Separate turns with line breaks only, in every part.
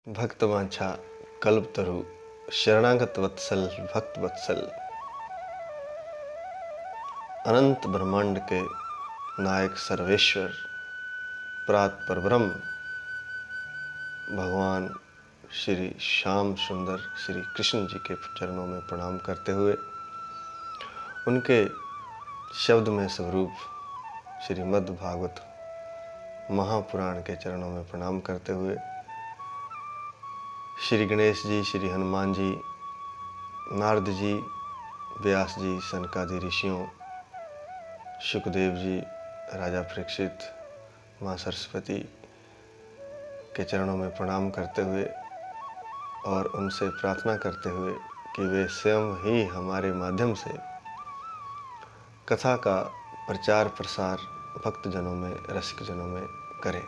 भक्तवांछा कल्पतरु शरणागत वत्सल भक्त वत्सल, अनंत ब्रह्मांड के नायक सर्वेश्वर प्रात परब्रह्म भगवान श्री श्याम सुंदर श्री कृष्ण जी के चरणों में प्रणाम करते हुए, उनके शब्द में स्वरूप श्रीमद् भागवत महापुराण के चरणों में प्रणाम करते हुए, श्री गणेश जी, श्री हनुमान जी, नारद जी, व्यास जी, सनकादि ऋषियों, सुखदेव जी, राजा परीक्षित, माँ सरस्वती के चरणों में प्रणाम करते हुए और उनसे प्रार्थना करते हुए कि वे स्वयं ही हमारे माध्यम से कथा का प्रचार प्रसार भक्तजनों में, रसिकजनों में करें।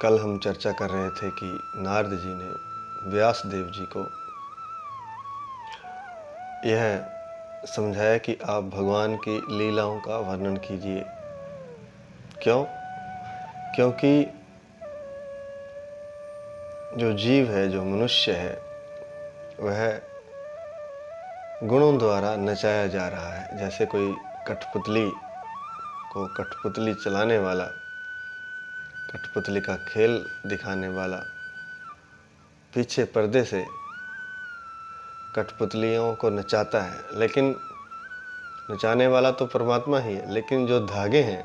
कल हम चर्चा कर रहे थे कि नारद जी ने व्यास देव जी को यह समझाया कि आप भगवान की लीलाओं का वर्णन कीजिए। क्यों? क्योंकि जो जीव है, जो मनुष्य है, वह गुणों द्वारा नचाया जा रहा है। जैसे कोई कठपुतली चलाने वाला, कठपुतली का खेल दिखाने वाला पीछे पर्दे से कठपुतलियों को नचाता है, लेकिन नचाने वाला तो परमात्मा ही है। लेकिन जो धागे हैं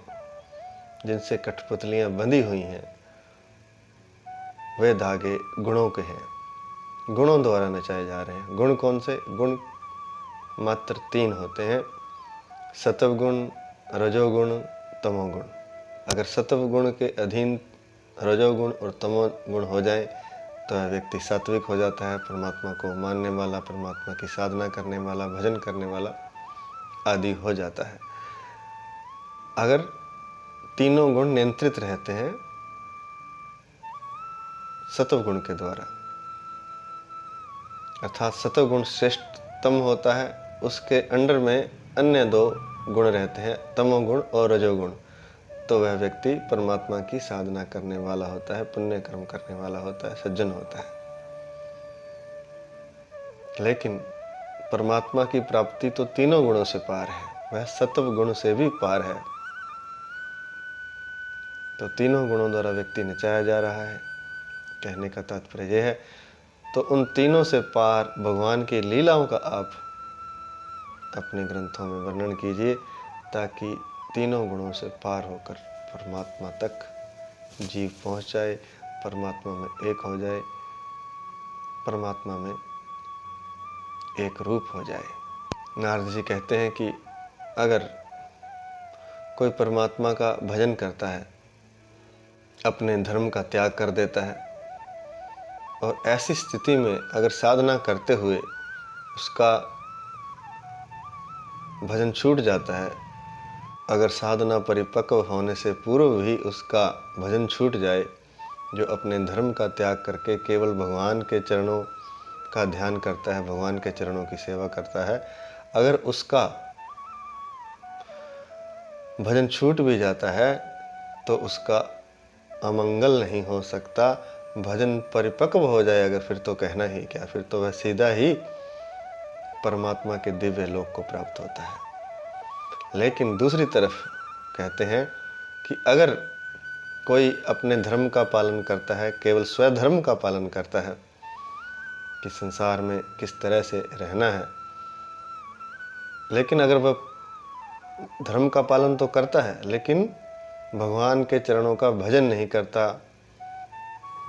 जिनसे कठपुतलियां बंधी हुई हैं, वे धागे गुणों के हैं, गुणों द्वारा नचाए जा रहे हैं। गुण कौन से? गुण मात्र 3 होते हैं: सत्वगुण, रजोगुण, तमोगुण। अगर सत्वगुण के अधीन रजोगुण और तमोगुण हो जाए तो वह व्यक्ति सात्विक हो जाता है, परमात्मा को मानने वाला, परमात्मा की साधना करने वाला, भजन करने वाला आदि हो जाता है। अगर तीनों गुण नियंत्रित रहते हैं सत्वगुण के द्वारा, अर्थात सत्वगुण श्रेष्ठतम होता है, उसके अंडर में अन्य 2 गुण रहते हैं, तमोगुण और रजोगुण, तो वह व्यक्ति परमात्मा की साधना करने वाला होता है, पुण्य कर्म करने वाला होता है, सज्जन होता है। लेकिन परमात्मा की प्राप्ति तो तीनों गुणों से पार है, वह सत्व गुण से भी पार है। तो तीनों गुणों द्वारा व्यक्ति नचाया जा रहा है। कहने का तात्पर्य यह है, तो उन तीनों से पार भगवान की लीलाओं का आप अपने ग्रंथों में वर्णन कीजिए, ताकि तीनों गुणों से पार होकर परमात्मा तक जीव पहुंच जाए, परमात्मा में एक हो जाए, परमात्मा में एक रूप हो जाए। नारद जी कहते हैं कि अगर कोई परमात्मा का भजन करता है, अपने धर्म का त्याग कर देता है, और ऐसी स्थिति में अगर साधना करते हुए उसका भजन छूट जाता है, अगर साधना परिपक्व होने से पूर्व ही उसका भजन छूट जाए, जो अपने धर्म का त्याग करके केवल भगवान के चरणों का ध्यान करता है, भगवान के चरणों की सेवा करता है, अगर उसका भजन छूट भी जाता है तो उसका अमंगल नहीं हो सकता। भजन परिपक्व हो जाए अगर, फिर तो कहना ही क्या, फिर तो वह सीधा ही परमात्मा के दिव्य लोक को प्राप्त होता है। लेकिन दूसरी तरफ कहते हैं कि अगर कोई अपने धर्म का पालन करता है, केवल स्वधर्म का पालन करता है कि संसार में किस तरह से रहना है, लेकिन अगर वह धर्म का पालन तो करता है लेकिन भगवान के चरणों का भजन नहीं करता,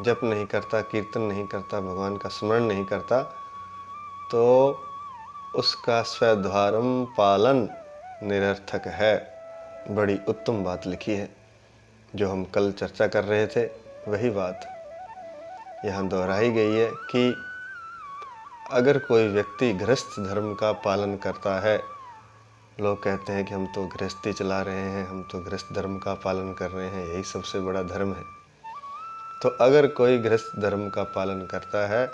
जप नहीं करता, कीर्तन नहीं करता, भगवान का स्मरण नहीं करता, तो उसका स्वधर्म पालन निरर्थक है। बड़ी उत्तम बात लिखी है, जो हम कल चर्चा कर रहे थे, वही बात यहाँ दोहराई गई है कि अगर कोई व्यक्ति गृहस्थ धर्म का पालन करता है, लोग कहते हैं कि हम तो गृहस्थी चला रहे हैं, हम तो गृहस्थ धर्म का पालन कर रहे हैं, यही सबसे बड़ा धर्म है। तो अगर कोई गृहस्थ धर्म का पालन करता है,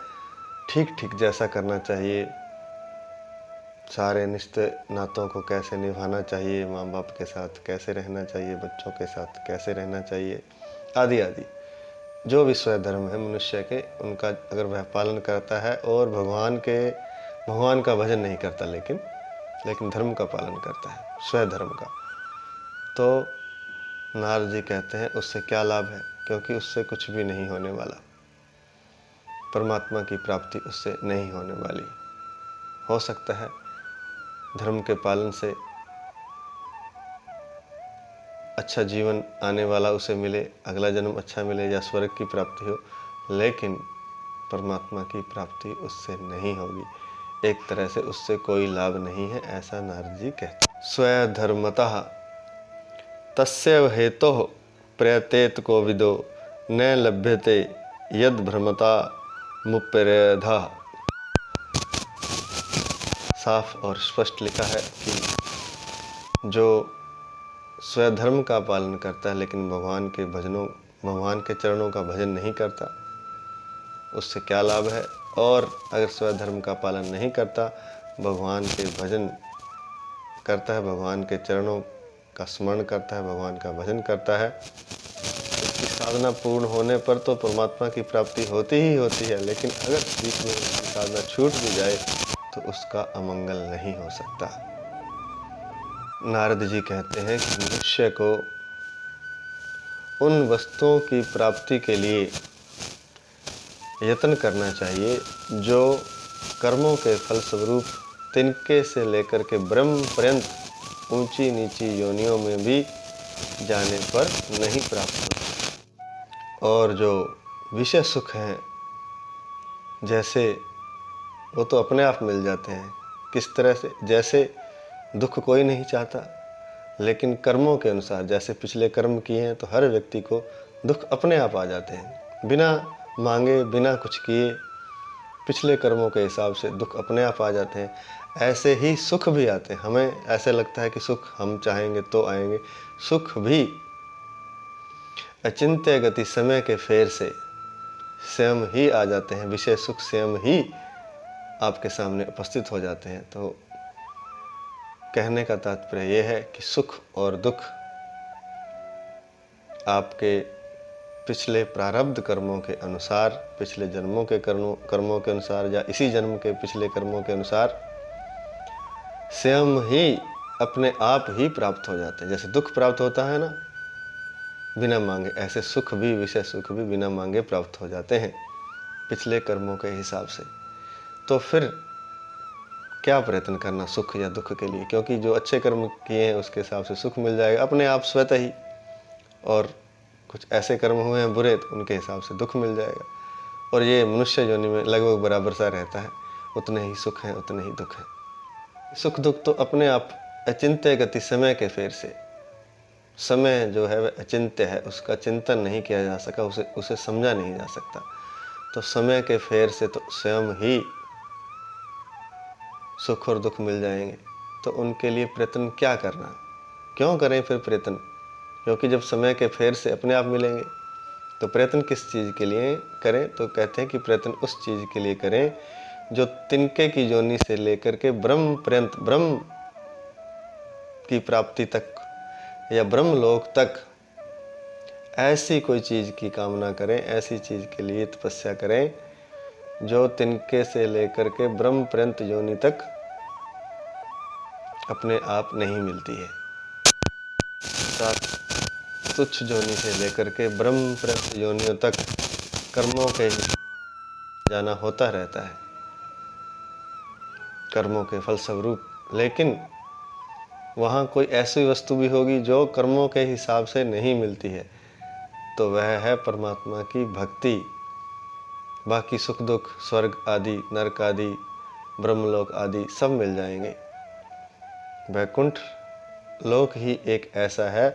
ठीक ठीक जैसा करना चाहिए, सारे निश्चय नातों को कैसे निभाना चाहिए, माँ बाप के साथ कैसे रहना चाहिए, बच्चों के साथ कैसे रहना चाहिए, आदि आदि, जो भी स्वयं धर्म है मनुष्य के, उनका अगर वह पालन करता है और भगवान का भजन नहीं करता, लेकिन धर्म का पालन करता है, स्वयं धर्म का, तो नारद जी कहते हैं उससे क्या लाभ है, क्योंकि उससे कुछ भी नहीं होने वाला, परमात्मा की प्राप्ति उससे नहीं होने वाली। हो सकता है धर्म के पालन से अच्छा जीवन आने वाला उसे मिले, अगला जन्म अच्छा मिले या स्वर्ग की प्राप्ति हो, लेकिन परमात्मा की प्राप्ति उससे नहीं होगी। एक तरह से उससे कोई लाभ नहीं है, ऐसा नारद जी कहते हैं। स्वधर्मतः तस्यैव हेतोः प्रयतेत कोविदो न लभ्यते यद भ्रमता मुप्यरेधः। साफ और स्पष्ट लिखा है कि जो स्वधर्म का पालन करता है लेकिन भगवान के चरणों का भजन नहीं करता, उससे क्या लाभ है। और अगर स्वधर्म का पालन नहीं करता, भगवान के भजन करता है, भगवान के चरणों का स्मरण करता है, भगवान का भजन करता है, इसकी साधना पूर्ण होने पर तो परमात्मा की प्राप्ति होती ही होती है। लेकिन अगर बीच में उसकी साधना छूट भी जाए तो उसका अमंगल नहीं हो सकता। नारद जी कहते हैं कि मनुष्य को उन वस्तुओं की प्राप्ति के लिए यत्न करना चाहिए जो कर्मों के फलस्वरूप तिनके से लेकर के ब्रह्म पर्यंत ऊंची नीची योनियों में भी जाने पर नहीं प्राप्त होता। और जो विषय सुख हैं, जैसे वो तो अपने आप मिल जाते हैं। किस तरह से? जैसे दुख कोई नहीं चाहता, लेकिन कर्मों के अनुसार जैसे पिछले कर्म किए हैं तो हर व्यक्ति को दुख अपने आप आ जाते हैं, बिना मांगे, बिना कुछ किए पिछले कर्मों के हिसाब से दुख अपने आप आ जाते हैं। ऐसे ही सुख भी आते हैं। हमें ऐसे लगता है कि सुख हम चाहेंगे तो आएंगे, सुख भी अचिंत्य गति समय के फेर से स्वयं ही आ जाते हैं। विषय सुख स्वयं ही आपके सामने उपस्थित हो जाते हैं। तो कहने का तात्पर्य यह है कि सुख और दुख आपके पिछले प्रारब्ध कर्मों के अनुसार, पिछले जन्मों के कर्मों के अनुसार या इसी जन्म के पिछले कर्मों के अनुसार स्वयं ही अपने आप ही प्राप्त हो जाते हैं। जैसे दुख प्राप्त होता है ना बिना मांगे, ऐसे सुख भी, विषय सुख भी बिना मांगे प्राप्त हो जाते हैं पिछले कर्मों के हिसाब से। तो फिर क्या प्रयत्न करना सुख या दुख के लिए, क्योंकि जो अच्छे कर्म किए हैं उसके हिसाब से सुख मिल जाएगा अपने आप स्वतः ही, और कुछ ऐसे कर्म हुए हैं बुरे तो उनके हिसाब से दुख मिल जाएगा। और ये मनुष्य योनि में लगभग बराबर सा रहता है, उतने ही सुख हैं उतने ही दुख हैं। सुख दुख तो अपने आप अचिंत्य गति समय के फेर से, समय जो है वह अचिंत्य है, उसका चिंतन नहीं किया जा सका, उसे समझा नहीं जा सकता। तो समय के फेर से तो स्वयं ही सुख और दुख मिल जाएंगे। तो उनके लिए प्रयत्न क्या करना, क्यों करें फिर प्रयत्न, क्योंकि जब समय के फेर से अपने आप मिलेंगे तो प्रयत्न किस चीज़ के लिए करें। तो कहते हैं कि प्रयत्न उस चीज़ के लिए करें जो तिनके की योनि से लेकर के ब्रह्म पर्यंत, ब्रह्म की प्राप्ति तक या ब्रह्म लोक तक ऐसी कोई चीज़ की कामना करें, ऐसी चीज़ के लिए तपस्या करें जो तिनके से लेकर के ब्रह्म पर्यंत योनि तक अपने आप नहीं मिलती है। तुच्छ योनि से लेकर के ब्रह्म पर्यंत योनियों तक कर्मों के जाना होता रहता है, कर्मों के फलस्वरूप। लेकिन वहाँ कोई ऐसी वस्तु भी होगी जो कर्मों के हिसाब से नहीं मिलती है, तो वह है परमात्मा की भक्ति। बाकी सुख दुख, स्वर्ग आदि, नरक आदि, ब्रह्मलोक आदि सब मिल जाएंगे। वैकुंठ लोक ही एक ऐसा है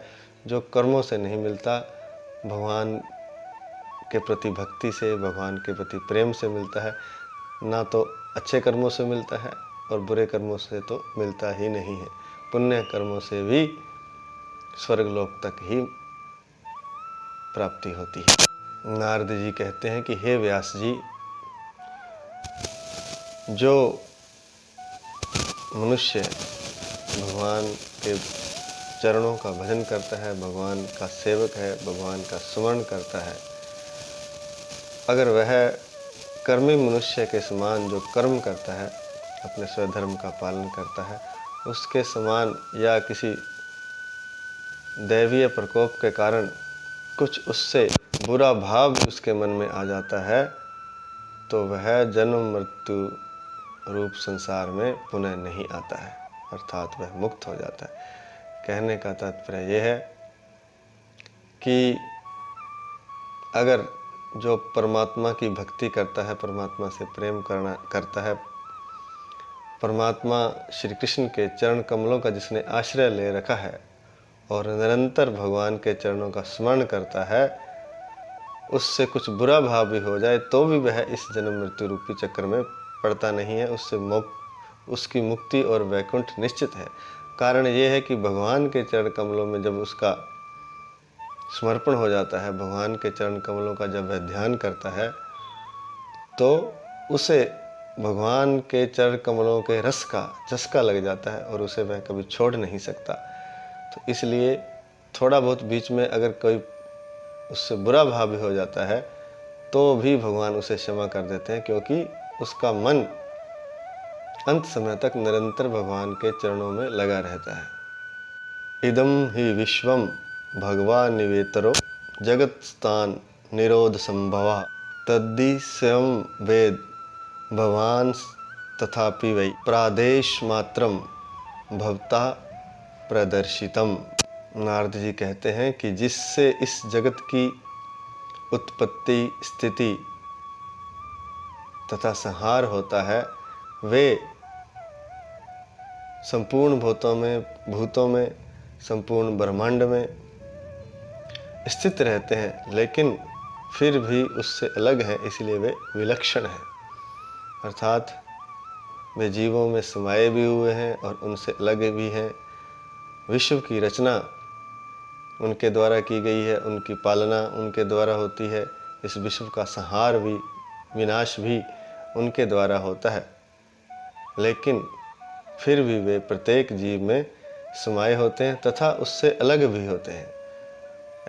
जो कर्मों से नहीं मिलता, भगवान के प्रति भक्ति से, भगवान के प्रति प्रेम से मिलता है। ना तो अच्छे कर्मों से मिलता है और बुरे कर्मों से तो मिलता ही नहीं है। पुण्य कर्मों से भी स्वर्गलोक तक ही प्राप्ति होती है। नारद जी कहते हैं कि हे व्यास जी, जो मनुष्य भगवान के चरणों का भजन करता है, भगवान का सेवक है, भगवान का स्मरण करता है, अगर वह कर्मी मनुष्य के समान जो कर्म करता है, अपने स्वधर्म का पालन करता है, उसके समान या किसी दैवीय प्रकोप के कारण कुछ उससे बुरा भाव भी उसके मन में आ जाता है, तो वह जन्म मृत्यु रूप संसार में पुनः नहीं आता है, अर्थात वह मुक्त हो जाता है। कहने का तात्पर्य यह है कि अगर जो परमात्मा की भक्ति करता है, परमात्मा से प्रेम करता है, परमात्मा श्री कृष्ण के चरण कमलों का जिसने आश्रय ले रखा है और निरंतर भगवान के चरणों का स्मरण करता है, उससे कुछ बुरा भाव भी हो जाए तो भी वह इस जन्म मृत्यु रूपी चक्कर में पड़ता नहीं है। उसकी मुक्ति और वैकुंठ निश्चित है। कारण ये है कि भगवान के चरण कमलों में जब उसका समर्पण हो जाता है, भगवान के चरण कमलों का जब वह ध्यान करता है, तो उसे भगवान के चरण कमलों के रस का चस्का लग जाता है और उसे वह कभी छोड़ नहीं सकता। तो इसलिए थोड़ा बहुत बीच में अगर कोई उससे बुरा भाव भी हो जाता है तो भी भगवान उसे क्षमा कर देते हैं, क्योंकि उसका मन अंत समय तक निरंतर भगवान के चरणों में लगा रहता है। इदं हि विश्वम भगवान निवेतरो जगत स्थान निरोध संभवा तद्धि स्वयं वेद भगवान तथापि वै प्रादेश मात्रम भवता प्रदर्शितम। नारद जी कहते हैं कि जिससे इस जगत की उत्पत्ति, स्थिति तथा संहार होता है, वे संपूर्ण भूतों में संपूर्ण ब्रह्मांड में स्थित रहते हैं, लेकिन फिर भी उससे अलग हैं, इसलिए वे विलक्षण हैं। अर्थात वे जीवों में समाये भी हुए हैं और उनसे अलग भी हैं। विश्व की रचना उनके द्वारा की गई है, उनकी पालना उनके द्वारा होती है, इस विश्व का संहार भी, विनाश भी उनके द्वारा होता है, लेकिन फिर भी वे प्रत्येक जीव में समाये होते हैं तथा उससे अलग भी होते हैं।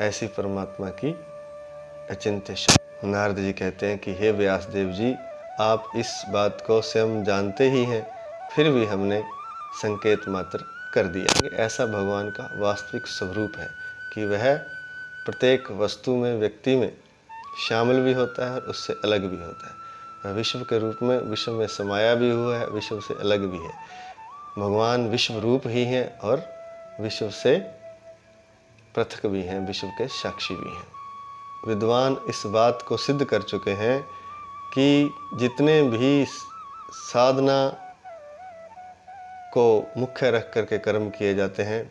ऐसी परमात्मा की अचिंत्य शक्ति। नारद जी कहते हैं कि हे व्यासदेव जी, आप इस बात को स्वयं जानते ही हैं, फिर भी हमने संकेत मात्र कर दिया। ऐसा भगवान का वास्तविक स्वरूप है कि वह प्रत्येक वस्तु में, व्यक्ति में शामिल भी होता है और उससे अलग भी होता है। वह विश्व के रूप में, विश्व में समाया भी हुआ है, विश्व से अलग भी है। भगवान विश्व रूप ही हैं और विश्व से पृथक भी हैं, विश्व के साक्षी भी हैं। विद्वान इस बात को सिद्ध कर चुके हैं कि जितने भी साधना को मुख्य रख करके कर्म किए जाते हैं,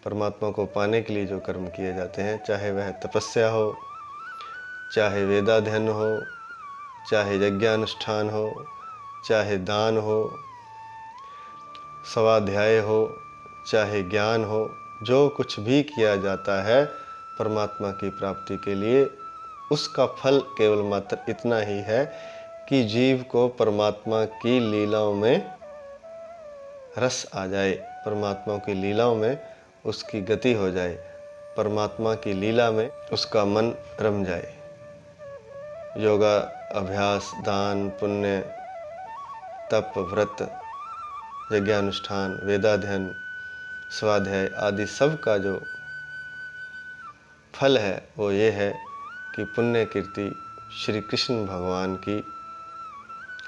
परमात्मा को पाने के लिए जो कर्म किए जाते हैं, चाहे वह तपस्या हो, चाहे वेदाध्ययन हो, चाहे यज्ञानुष्ठान हो, चाहे दान हो, स्वाध्याय हो, चाहे ज्ञान हो, जो कुछ भी किया जाता है परमात्मा की प्राप्ति के लिए, उसका फल केवल मात्र इतना ही है कि जीव को परमात्मा की लीलाओं में रस आ जाए, परमात्मा की लीलाओं में उसकी गति हो जाए, परमात्मा की लीला में उसका मन रम जाए। योगा, अभ्यास, दान, पुण्य, तप, व्रत, यज्ञानुष्ठान, वेदाध्ययन, स्वाध्याय आदि सब का जो फल है वो ये है कि पुण्य कीर्ति श्री कृष्ण भगवान की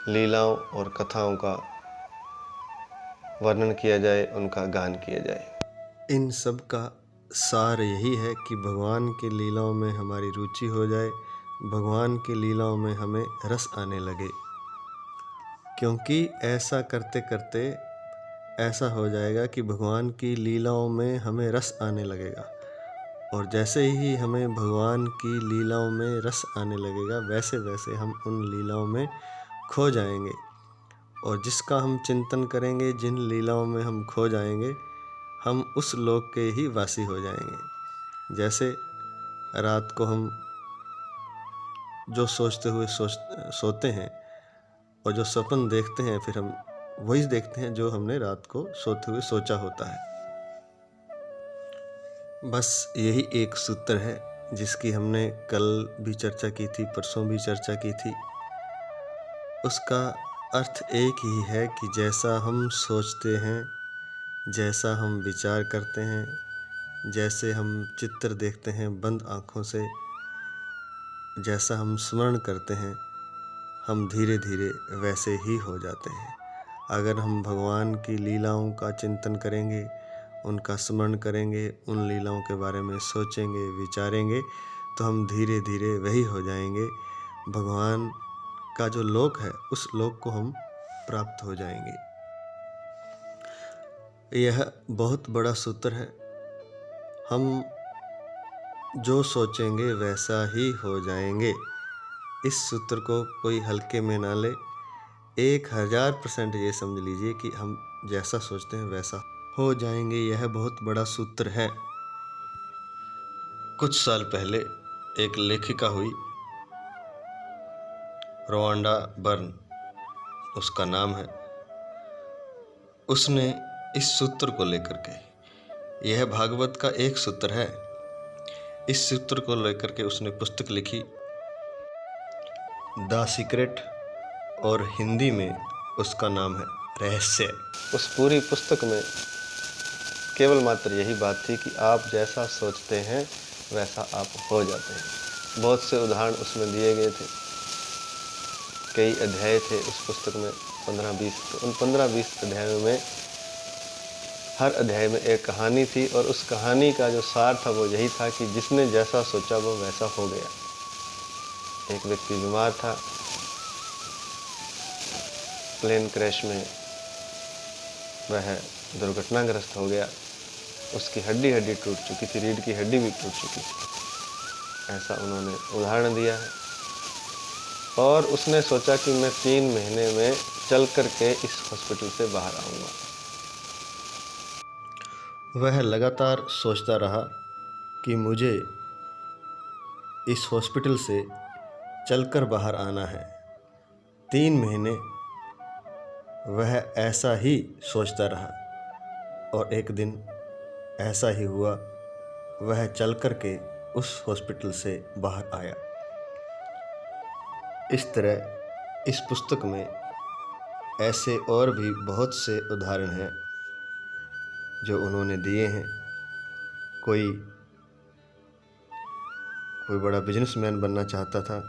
लीलाओं और कथाओं का वर्णन किया जाए, उनका गान किया जाए। इन सब का सार यही है कि भगवान की लीलाओं में हमारी रुचि हो जाए, भगवान की लीलाओं में हमें रस आने लगे, क्योंकि ऐसा करते करते ऐसा हो जाएगा कि भगवान की लीलाओं में हमें रस आने लगेगा, और जैसे ही हमें भगवान की लीलाओं में रस आने लगेगा, वैसे वैसे हम उन लीलाओं में खो जाएंगे, और जिसका हम चिंतन करेंगे, जिन लीलाओं में हम खो जाएंगे, हम उस लोक के ही वासी हो जाएंगे। जैसे रात को हम जो सोचते हुए सोते हैं और जो सपन देखते हैं, फिर हम वही देखते हैं जो हमने रात को सोते हुए सोचा होता है। बस यही एक सूत्र है, जिसकी हमने कल भी चर्चा की थी, परसों भी चर्चा की थी, उसका अर्थ एक ही है कि जैसा हम सोचते हैं, जैसा हम विचार करते हैं, जैसे हम चित्र देखते हैं बंद आँखों से, जैसा हम स्मरण करते हैं, हम धीरे धीरे वैसे ही हो जाते हैं। अगर हम भगवान की लीलाओं का चिंतन करेंगे, उनका स्मरण करेंगे, उन लीलाओं के बारे में सोचेंगे, विचारेंगे, तो हम धीरे धीरे वही हो जाएंगे। भगवान का जो लोक है, उस लोक को हम प्राप्त हो जाएंगे। यह बहुत बड़ा सूत्र है। हम जो सोचेंगे वैसा ही हो जाएंगे। इस सूत्र को कोई हल्के में ना ले। 1000% ये समझ लीजिए कि हम जैसा सोचते हैं वैसा हो जाएंगे। यह बहुत बड़ा सूत्र है। कुछ साल पहले एक लेखिका हुई, रोवांडा बर्न उसका नाम है। उसने इस सूत्र को लेकर के, यह भागवत का एक सूत्र है, इस सूत्र को लेकर के उसने पुस्तक लिखी, द सीक्रेट, और हिंदी में उसका नाम है रहस्य। उस पूरी पुस्तक में केवल मात्र यही बात थी कि आप जैसा सोचते हैं वैसा आप हो जाते हैं। बहुत से उदाहरण उसमें दिए गए थे, कई अध्याय थे उस पुस्तक में, 15-20। तो उन 15-20 अध्यायों में हर अध्याय में एक कहानी थी, और उस कहानी का जो सार था वो यही था कि जिसने जैसा सोचा वो वैसा हो गया। एक व्यक्ति बीमार था, प्लेन क्रैश में वह दुर्घटनाग्रस्त हो गया। उसकी हड्डी टूट चुकी थी, रीढ़ की हड्डी भी टूट चुकी थी। ऐसा उन्होंने उदाहरण दिया है। और उसने सोचा कि मैं 3 महीने में चल करके इस हॉस्पिटल से बाहर आऊँगा। वह लगातार सोचता रहा कि मुझे इस हॉस्पिटल से चलकर बाहर आना है। 3 महीने वह ऐसा ही सोचता रहा, और एक दिन ऐसा ही हुआ, वह चल कर के उस हॉस्पिटल से बाहर आया। इस तरह इस पुस्तक में ऐसे और भी बहुत से उदाहरण हैं जो उन्होंने दिए हैं। कोई बड़ा बिजनेसमैन बनना चाहता था,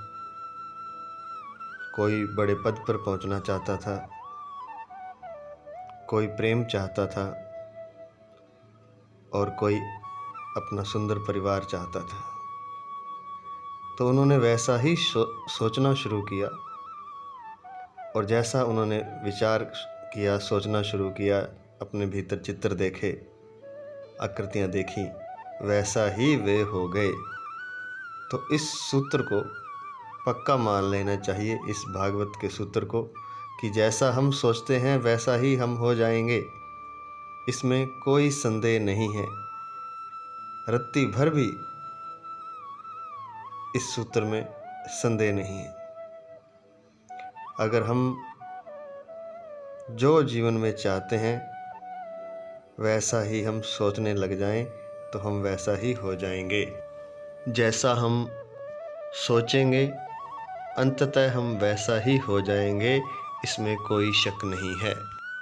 कोई बड़े पद पर पहुंचना चाहता था, कोई प्रेम चाहता था, और कोई अपना सुंदर परिवार चाहता था। तो उन्होंने वैसा ही सोचना शुरू किया, और जैसा उन्होंने विचार किया, सोचना शुरू किया, अपने भीतर चित्र देखे, आकृतियाँ देखी, वैसा ही वे हो गए। तो इस सूत्र को पक्का मान लेना चाहिए, इस भागवत के सूत्र को, कि जैसा हम सोचते हैं वैसा ही हम हो जाएंगे। इसमें कोई संदेह नहीं है, रत्ती भर भी इस सूत्र में संदेह नहीं है। अगर हम जो जीवन में चाहते हैं वैसा ही हम सोचने लग जाएं, तो हम वैसा ही हो जाएंगे। जैसा हम सोचेंगे अंततः हम वैसा ही हो जाएंगे, इसमें कोई शक नहीं है।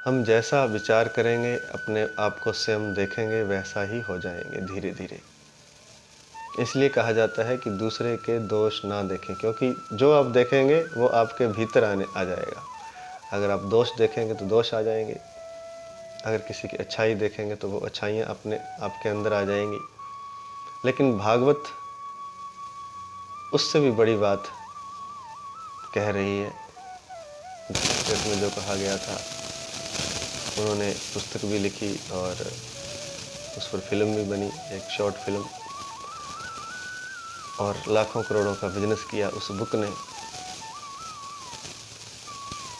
हम जैसा विचार करेंगे, अपने आप को स्वयं देखेंगे, वैसा ही हो जाएंगे धीरे धीरे। इसलिए कहा जाता है कि दूसरे के दोष ना देखें, क्योंकि जो आप देखेंगे वो आपके भीतर आ जाएगा। अगर आप दोष देखेंगे तो दोष आ जाएंगे, अगर किसी की अच्छाई देखेंगे तो वो अच्छाइयाँ अपने आपके अंदर आ जाएंगी। लेकिन भागवत उससे भी बड़ी बात कह रही है। इसमें जो कहा गया था, उन्होंने पुस्तक भी लिखी और उस पर फिल्म भी बनी, एक शॉर्ट फिल्म, और लाखों करोड़ों का बिजनेस किया उस बुक ने।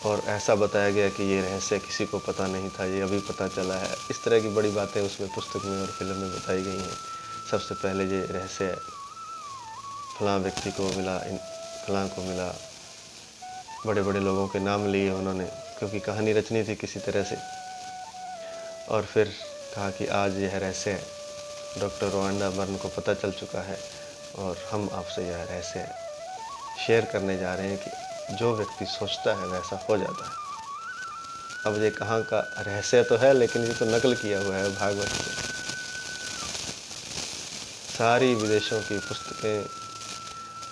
और ऐसा बताया गया कि ये रहस्य किसी को पता नहीं था, ये अभी पता चला है। इस तरह की बड़ी बातें उसमें पुस्तक में और फिल्म में बताई गई हैं। सबसे पहले ये रहस्य फलां व्यक्ति को मिला, इन फलां को मिला, बड़े बड़े लोगों के नाम लिए उन्होंने, क्योंकि कहानी रचनी थी किसी तरह से। और फिर कहा कि आज यह रहस्य डॉक्टर रोवांडा बर्न को पता चल चुका है, और हम आपसे यह रहस्य शेयर करने जा रहे हैं कि जो व्यक्ति सोचता है वैसा हो जाता है। अब ये कहाँ का रहस्य तो है, लेकिन ये तो नकल किया हुआ है भागवत से। सारी विदेशों की पुस्तकें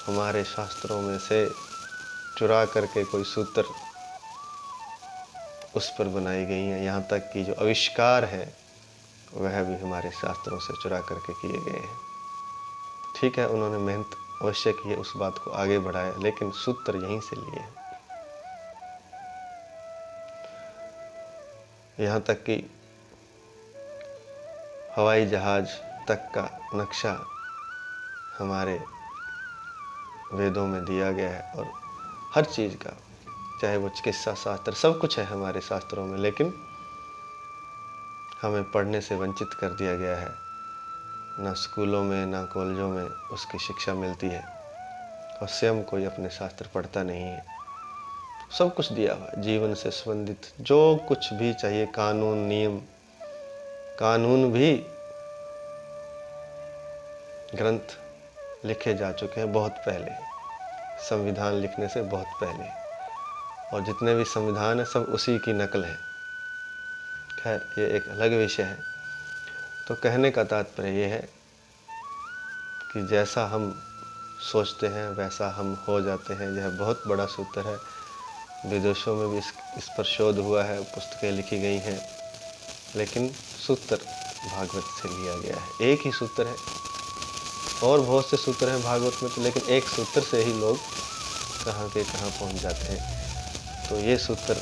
हमारे शास्त्रों में से चुरा करके कोई सूत्र उस पर बनाई गई हैं। यहाँ तक कि जो आविष्कार है वह भी हमारे शास्त्रों से चुरा करके किए गए हैं। ठीक है, उन्होंने मेहनत अवश्य की है, उस बात को आगे बढ़ाया, लेकिन सूत्र यहीं से लिए हैं। यहाँ तक कि हवाई जहाज तक का नक्शा हमारे वेदों में दिया गया है, और हर चीज़ का, चाहे वो चिकित्सा शास्त्र, सब कुछ है हमारे शास्त्रों में, लेकिन हमें पढ़ने से वंचित कर दिया गया है। ना स्कूलों में ना कॉलेजों में उसकी शिक्षा मिलती है, और स्वयं कोई अपने शास्त्र पढ़ता नहीं है। सब कुछ दिया हुआ, जीवन से संबंधित जो कुछ भी चाहिए, कानून नियम, कानून भी ग्रंथ लिखे जा चुके हैं बहुत पहले, संविधान लिखने से बहुत पहले, और जितने भी संविधान है सब उसी की नकल है। खैर, ये एक अलग विषय है। तो कहने का तात्पर्य ये है कि जैसा हम सोचते हैं वैसा हम हो जाते हैं। यह बहुत बड़ा सूत्र है, विदेशों में भी इस पर शोध हुआ है, पुस्तकें लिखी गई हैं, लेकिन सूत्र भागवत से लिया गया है। एक ही सूत्र है, और बहुत से सूत्र हैं भागवत में तो, लेकिन एक सूत्र से ही लोग कहाँ के कहाँ पहुँच जाते हैं। तो ये सूत्र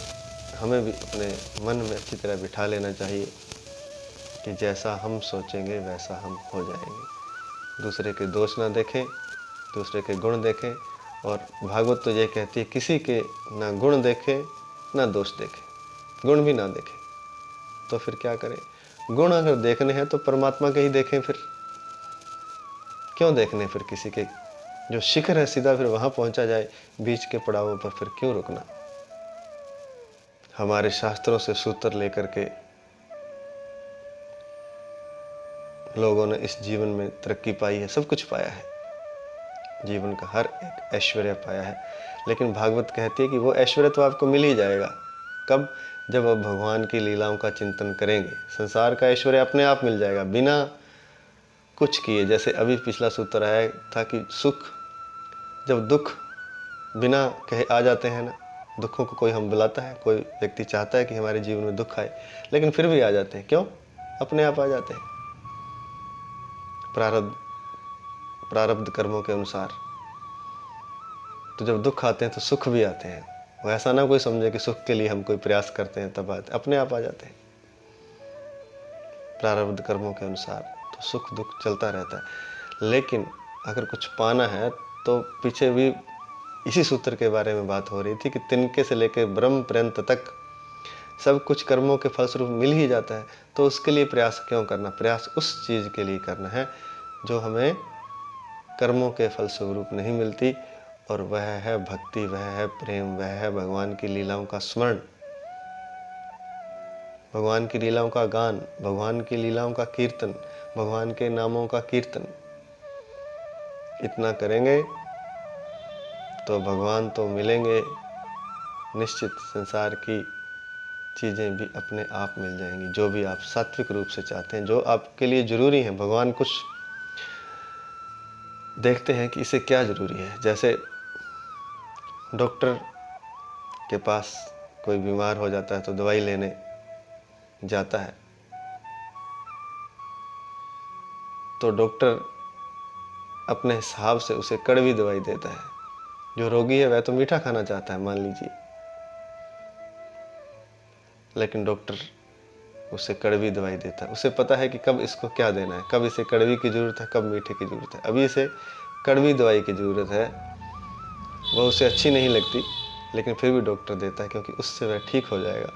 हमें भी अपने मन में अच्छी तरह बिठा लेना चाहिए कि जैसा हम सोचेंगे वैसा हम हो जाएंगे। दूसरे के दोष ना देखें, दूसरे के गुण देखें, और भागवत तो ये कहती है किसी के ना गुण देखें ना दोष देखें, गुण भी ना देखें। तो फिर क्या करें? गुण अगर देखने हैं तो परमात्मा के ही देखें, फिर क्यों देखने फिर किसी के? जो शिखर है सीधा फिर वहाँ पहुँचा जाए, बीच के पड़ावों पर फिर क्यों रुकना? हमारे शास्त्रों से सूत्र लेकर के लोगों ने इस जीवन में तरक्की पाई है, सब कुछ पाया है, जीवन का हर एक ऐश्वर्य पाया है। लेकिन भागवत कहती है कि वो ऐश्वर्य तो आपको मिल ही जाएगा। कब? जब आप भगवान की लीलाओं का चिंतन करेंगे। संसार का ऐश्वर्य अपने आप मिल जाएगा बिना कुछ किए। जैसे अभी पिछला सूत्र आया था कि सुख, जब दुख बिना कहे आ जाते हैं ना, दुखों को कोई हम बुलाता है, कोई व्यक्ति चाहता है कि हमारे जीवन में दुख आए, लेकिन फिर भी आ जाते हैं। क्यों? अपने आप आ जाते हैं, प्रारब्ध कर्मों के अनुसार। तो जब दुख आते हैं तो सुख भी आते हैं। वो ऐसा ना कोई समझे कि सुख के लिए हम कोई प्रयास करते हैं तब आते, अपने आप आ जाते हैं प्रारब्ध कर्मों के अनुसार। तो सुख दुख चलता रहता है। लेकिन अगर कुछ पाना है तो पीछे भी इसी सूत्र के बारे में बात हो रही थी कि तिनके से लेकर ब्रह्म पर्यंत तक सब कुछ कर्मों के फलस्वरूप मिल ही जाता है। तो उसके लिए प्रयास क्यों करना? प्रयास उस चीज़ के लिए करना है जो हमें कर्मों के फलस्वरूप नहीं मिलती, और वह है भक्ति, वह है प्रेम, वह है भगवान की लीलाओं का स्मरण, भगवान की लीलाओं का गान, भगवान की लीलाओं का कीर्तन, भगवान के नामों का कीर्तन। इतना करेंगे तो भगवान तो मिलेंगे निश्चित, संसार की चीज़ें भी अपने आप मिल जाएंगी, जो भी आप सात्विक रूप से चाहते हैं, जो आपके लिए ज़रूरी है। भगवान कुछ देखते हैं कि इसे क्या ज़रूरी है। जैसे डॉक्टर के पास कोई बीमार हो जाता है तो दवाई लेने जाता है, तो डॉक्टर अपने हिसाब से उसे कड़वी दवाई देता है। जो रोगी है वह तो मीठा खाना चाहता है, मान लीजिए, लेकिन डॉक्टर उसे कड़वी दवाई देता है। उसे पता है कि कब इसको क्या देना है, कब इसे कड़वी की ज़रूरत है, कब मीठे की ज़रूरत है। अभी इसे कड़वी दवाई की ज़रूरत है, वह उसे अच्छी नहीं लगती, लेकिन फिर भी डॉक्टर देता है, क्योंकि उससे वह ठीक हो जाएगा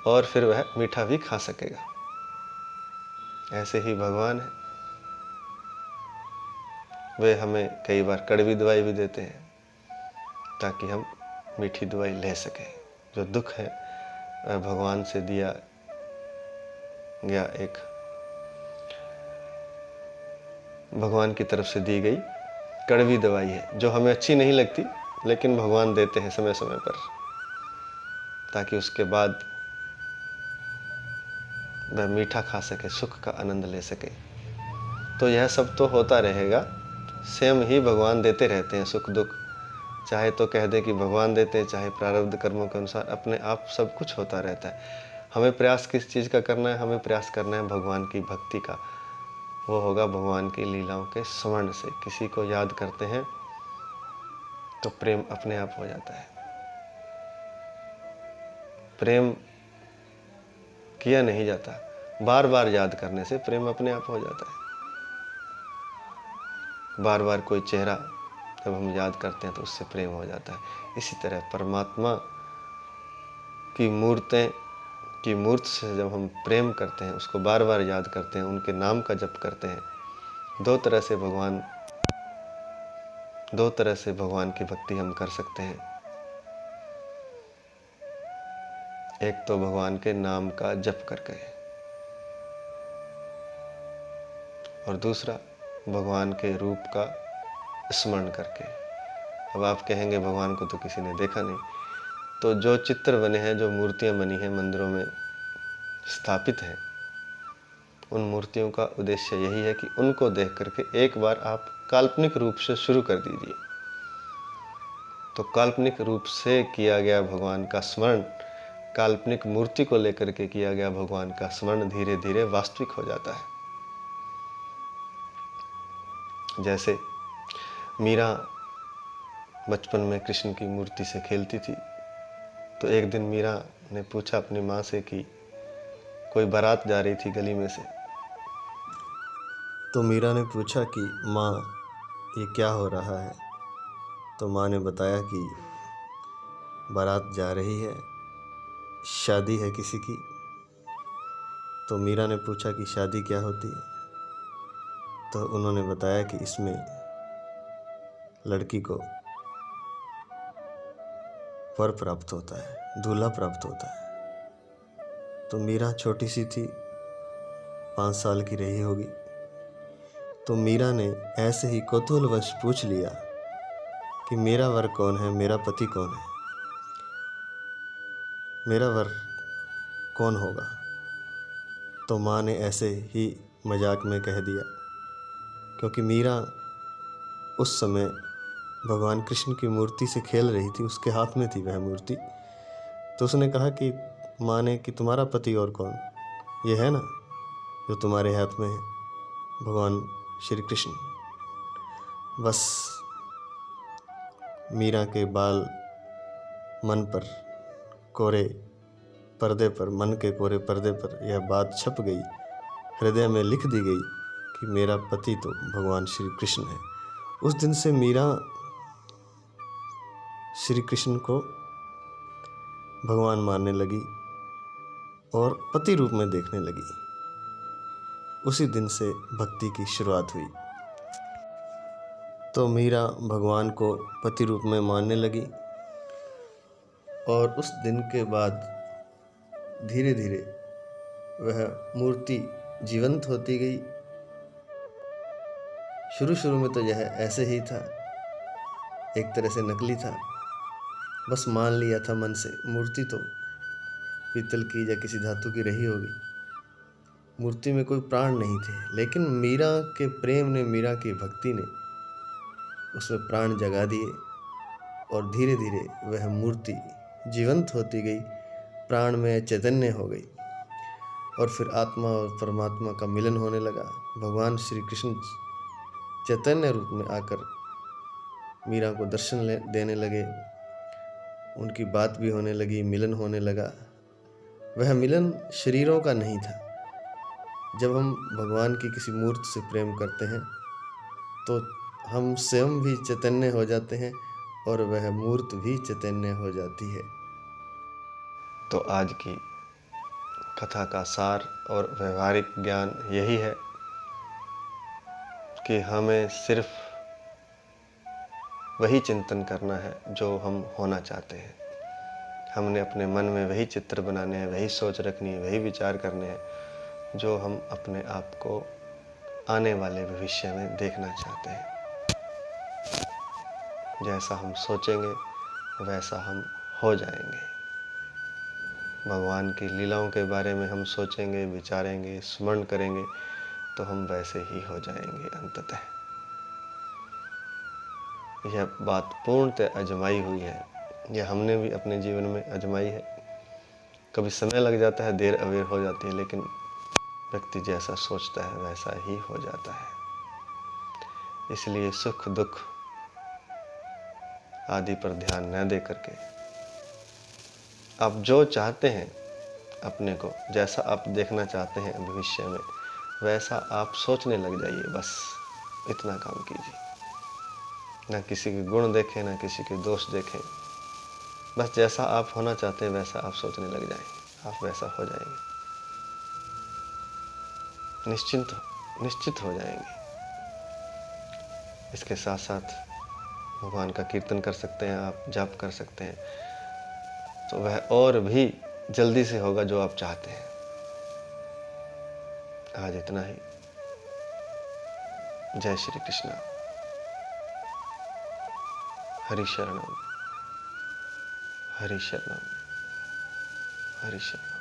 और फिर वह मीठा भी खा सकेगा। ऐसे ही भगवान है, वे हमें कई बार कड़वी दवाई भी देते हैं ताकि हम मीठी दवाई ले सकें। जो दुख है वह भगवान से दिया गया, एक भगवान की तरफ से दी गई कड़वी दवाई है जो हमें अच्छी नहीं लगती, लेकिन भगवान देते हैं समय समय पर, ताकि उसके बाद वह मीठा खा सके, सुख का आनंद ले सके। तो यह सब तो होता रहेगा, स्वयं ही भगवान देते रहते हैं सुख दुख। चाहे तो कह दें कि भगवान देते हैं, चाहे प्रारब्ध कर्मों के अनुसार अपने आप सब कुछ होता रहता है। हमें प्रयास किस चीज़ का करना है? हमें प्रयास करना है भगवान की भक्ति का। वो होगा भगवान की लीलाओं के स्मरण से। किसी को याद करते हैं तो प्रेम अपने आप हो जाता है। प्रेम किया नहीं जाता, बार बार याद करने से प्रेम अपने आप हो जाता है। बार बार कोई चेहरा जब हम याद करते हैं तो उससे प्रेम हो जाता है। इसी तरह परमात्मा की मूर्त से जब हम प्रेम करते हैं, उसको बार बार याद करते हैं, उनके नाम का जप करते हैं, दो तरह से भगवान की भक्ति हम कर सकते हैं। एक तो भगवान के नाम का जप करके, और दूसरा भगवान के रूप का स्मरण करके। अब आप कहेंगे भगवान को तो किसी ने देखा नहीं, तो जो चित्र बने हैं, जो मूर्तियां बनी हैं, मंदिरों में स्थापित हैं, उन मूर्तियों का उद्देश्य यही है कि उनको देख करके एक बार आप काल्पनिक रूप से शुरू कर दीजिए। तो काल्पनिक रूप से किया गया भगवान का स्मरण, काल्पनिक मूर्ति को लेकर के किया गया भगवान का स्मरण धीरे धीरे वास्तविक हो जाता है। जैसे मीरा बचपन में कृष्ण की मूर्ति से खेलती थी, तो एक दिन मीरा ने पूछा अपनी माँ से कि कोई बारात जा रही थी गली में से, तो मीरा ने पूछा कि माँ ये क्या हो रहा है? तो माँ ने बताया कि बारात जा रही है, शादी है किसी की। तो मीरा ने पूछा कि शादी क्या होती है? तो उन्होंने बताया कि इसमें लड़की को वर प्राप्त होता है, दूल्हा प्राप्त होता है। तो मीरा छोटी सी थी, 5 साल की रही होगी। तो मीरा ने ऐसे ही कौतूहलवश पूछ लिया कि मेरा वर कौन है, मेरा पति कौन है, मेरा वर कौन होगा? तो माँ ने ऐसे ही मजाक में कह दिया, क्योंकि मीरा उस समय भगवान कृष्ण की मूर्ति से खेल रही थी, उसके हाथ में थी वह मूर्ति। तो उसने कहा कि माँ ने कि तुम्हारा पति और कौन? ये है ना जो तुम्हारे हाथ में है, भगवान श्री कृष्ण। बस मीरा के बाल मन पर कोरे पर्दे पर, मन के कोरे पर्दे पर यह बात छप गई, हृदय में लिख दी गई कि मेरा पति तो भगवान श्री कृष्ण है। उस दिन से मीरा श्री कृष्ण को भगवान मानने लगी और पति रूप में देखने लगी। उसी दिन से भक्ति की शुरुआत हुई। तो मीरा भगवान को पति रूप में मानने लगी, और उस दिन के बाद धीरे धीरे वह मूर्ति जीवंत होती गई। शुरू में तो यह ऐसे ही था, एक तरह से नकली था, बस मान लिया था मन से। मूर्ति तो पीतल की या किसी धातु की रही होगी, मूर्ति में कोई प्राण नहीं थे। लेकिन मीरा के प्रेम ने, मीरा की भक्ति ने उसमें प्राण जगा दिए, और धीरे धीरे वह मूर्ति जीवंत होती गई, प्राण में चैतन्य हो गई, और फिर आत्मा और परमात्मा का मिलन होने लगा। भगवान श्री कृष्ण चैतन्य रूप में आकर मीरा को दर्शन देने लगे, उनकी बात भी होने लगी, मिलन होने लगा। वह मिलन शरीरों का नहीं था। जब हम भगवान की किसी मूर्ति से प्रेम करते हैं तो हम स्वयं भी चैतन्य हो जाते हैं, और वह मूर्ति भी चैतन्य हो जाती है। तो आज की कथा का सार और व्यवहारिक ज्ञान यही है कि हमें सिर्फ वही चिंतन करना है जो हम होना चाहते हैं। हमने अपने मन में वही चित्र बनाने हैं, वही सोच रखनी है, वही विचार करने हैं जो हम अपने आप को आने वाले भविष्य में देखना चाहते हैं। जैसा हम सोचेंगे वैसा हम हो जाएंगे। भगवान की लीलाओं के बारे में हम सोचेंगे, विचारेंगे, स्मरण करेंगे तो हम वैसे ही हो जाएंगे अंततः। यह बात पूर्णतः आजमाई हुई है, यह हमने भी अपने जीवन में आजमाई है। कभी समय लग जाता है, देर अबेर हो जाती है, लेकिन व्यक्ति जैसा सोचता है वैसा ही हो जाता है। इसलिए सुख दुख आदि पर ध्यान न दे करके आप जो चाहते हैं, अपने को जैसा आप देखना चाहते हैं भविष्य में, वैसा आप सोचने लग जाइए। बस इतना काम कीजिए। ना किसी के गुण देखें, ना किसी के दोष देखें। बस जैसा आप होना चाहते हैं वैसा आप सोचने लग जाएंगे, आप वैसा हो जाएंगे, निश्चित हो जाएंगे। इसके साथ साथ भगवान का कीर्तन कर सकते हैं, आप जाप कर सकते हैं, तो वह और भी जल्दी से होगा जो आप चाहते हैं। आज इतना ही। जय श्री कृष्ण। हरि शरणम, हरि शरणम, हरि शरणम।